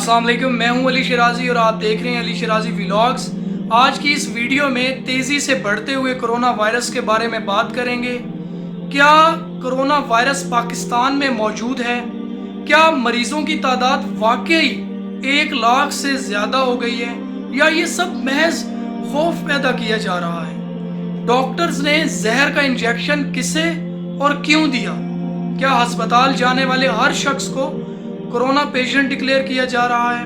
अस्सलाम वालेकुम, मैं हूं अली शिराजी और आप देख रहे हैं अली शिराजी व्लॉग्स। आज की इस वीडियो में तेज़ी से बढ़ते हुए कोरोना वायरस के बारे में बात करेंगे। क्या कोरोना वायरस पाकिस्तान में मौजूद है? क्या मरीजों की तादाद वाकई 1 लाख से ज़्यादा हो गई है या ये सब महज खौफ पैदा किया जा रहा है? डॉक्टर्स ने जहर का इंजेक्शन किसे और क्यों दिया? क्या अस्पताल जाने वाले हर शख्स को कोरोना पेशेंट डिक्लेयर किया जा रहा है?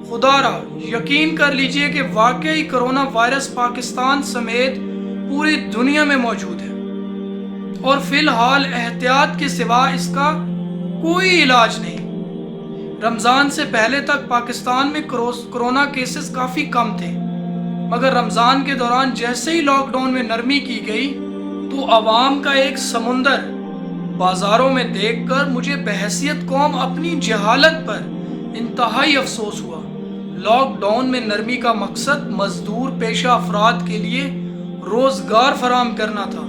खुदारा यकीन कर लीजिए कि वाकई कोरोना वायरस पाकिस्तान समेत पूरी दुनिया में मौजूद है और फिलहाल एहतियात के सिवा इसका कोई इलाज नहीं। रमज़ान से पहले तक पाकिस्तान में कोरोना केसेस काफ़ी कम थे, मगर रमज़ान के दौरान जैसे ही लॉकडाउन में नरमी की गई तो आवाम का एक समुंदर बाज़ारों में देखकर मुझे बहैसियत कौम अपनी जहालत पर इंतहाई अफसोस हुआ। लॉकडाउन में नरमी का मकसद मजदूर पेशा अफराद के लिए रोज़गार फराहम करना था,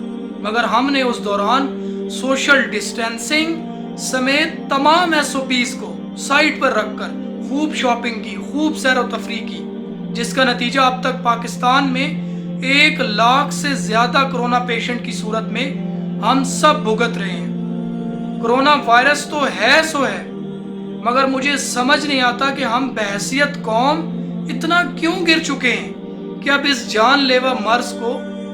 मगर हमने उस दौरान सोशल डिस्टेंसिंग समेत तमाम SOPs को साइड पर रखकर खूब शॉपिंग की, खूब सैर व तफरीह की, जिसका नतीजा अब तक पाकिस्तान में 1 लाख से ज़्यादा कोरोना पेशेंट की सूरत में हम सब भुगत रहे हैं। कोरोना वायरस तो है सो है, मगर मुझे समझ नहीं आता कि हम बहैसियत कौम इतना क्यों गिर चुके हैं कि अब इस जानलेवा मर्ज को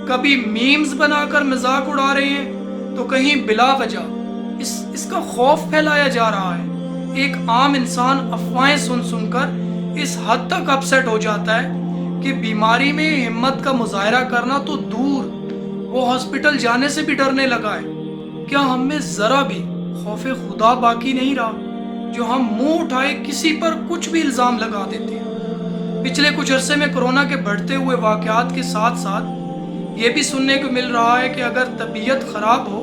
कभी मीम्स बनाकर मजाक उड़ा रहे हैं तो कहीं बिला वजह इसका खौफ फैलाया जा रहा है। एक आम इंसान अफवाहें सुन सुनकर इस हद तक अपसेट हो जाता है कि बीमारी में हिम्मत का मुजाहरा करना तो दूर, वो हॉस्पिटल जाने से भी डरने लगा है। क्या हम में जरा भी खौफे खुदा बाकी नहीं रहा जो हम मुंह उठाए किसी पर कुछ भी इल्ज़ाम लगा देते हैं? पिछले कुछ अरसे में कोरोना के बढ़ते हुए वाक़यात के साथ साथ ये भी सुनने को मिल रहा है कि अगर तबीयत ख़राब हो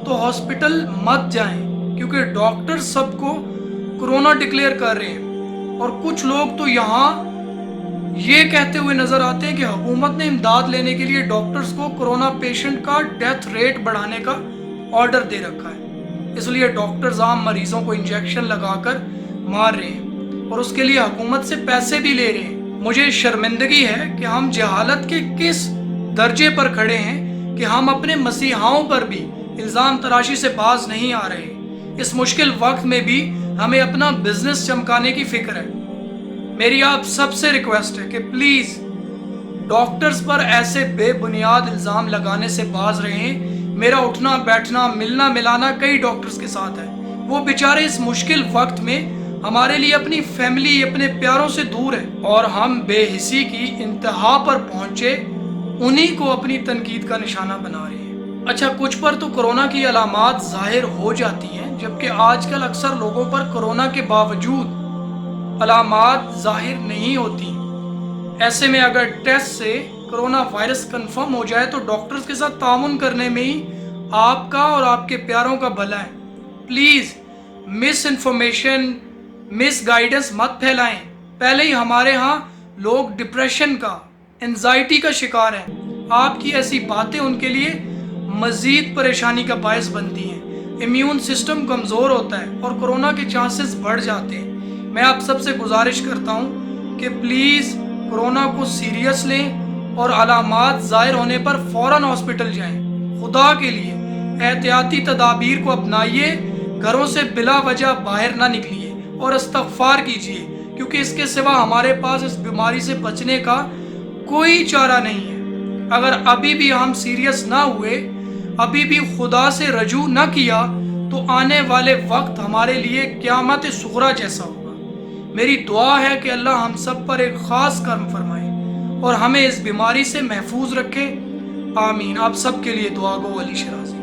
तो हॉस्पिटल मत जाएं, क्योंकि डॉक्टर सबको कोरोना डिक्लेयर कर रहे हैं। और कुछ लोग तो यहाँ ये कहते हुए नज़र आते हैं कि हुकूमत ने इमदाद लेने के लिए डॉक्टर्स को कोरोना पेशेंट का डेथ रेट बढ़ाने का ऑर्डर दे रखा है, इसलिए डॉक्टर्स आम मरीजों को इंजेक्शन लगाकर मार रहे हैं और उसके लिए हुकूमत से पैसे भी ले रहे हैं। मुझे शर्मिंदगी है कि हम जहालत के किस दर्जे पर खड़े हैं कि हम अपने मसीहाओं पर भी इल्ज़ाम तराशी से बाज नहीं आ रहे। इस मुश्किल वक्त में भी हमें अपना बिजनेस चमकाने की फिक्र है। मेरी आप सबसे रिक्वेस्ट है कि प्लीज़ डॉक्टर्स पर ऐसे बेबुनियाद इल्ज़ाम लगाने से बाज रहें। मेरा उठना बैठना मिलना मिलाना कई डॉक्टर्स के साथ है। वो बेचारे इस मुश्किल वक्त में हमारे लिए अपनी फैमिली, अपने प्यारों से दूर है और हम बेहिसी की इंतहा पर पहुंचे उन्हीं को अपनी तनकीद का निशाना बना रहे हैं। अच्छा, कुछ पर तो कोरोना की अलामात जाहिर हो जाती हैं, जबकि आजकल अक्सर लोगों पर कोरोना के बावजूद अलामात जाहिर नहीं होती। ऐसे में अगर टेस्ट से कोरोना वायरस कंफर्म हो जाए तो डॉक्टर्स के साथ तामुन करने में ही आपका और आपके प्यारों का भला है। Please miss information, miss guidance मत फैलाएं। पहले ही हमारे यहाँ लोग डिप्रेशन का, एंजाइटी का शिकार हैं। आपकी ऐसी बातें उनके लिए मज़ीद परेशानी का बायस बनती हैं। इम्यून सिस्टम कमज़ोर होता है और कोरोना के चांसेस बढ़ जाते हैं। मैं आप सबसे गुजारिश करता हूँ कि प्लीज़ कोरोना को सीरियस लें और अलामात ज़ाहिर होने पर फ़ौरन हॉस्पिटल जाएं। खुदा के लिए एहतियाती तदाबीर को अपनाइए, घरों से बिला वजह बाहर ना निकलिए और इस्तग़फ़ार कीजिए, क्योंकि इसके सिवा हमारे पास इस बीमारी से बचने का कोई चारा नहीं है। अगर अभी भी हम सीरियस ना हुए, अभी भी खुदा से रजू ना किया, तो आने वाले वक्त हमारे लिए क़यामत सुग़रा जैसा होगा। मेरी दुआ है कि अल्लाह हम सब पर एक ख़ास कर्म फरमाए और हमें इस बीमारी से महफूज रखे। आमीन। आप सब के लिए दुआ गो, अली शिराजी।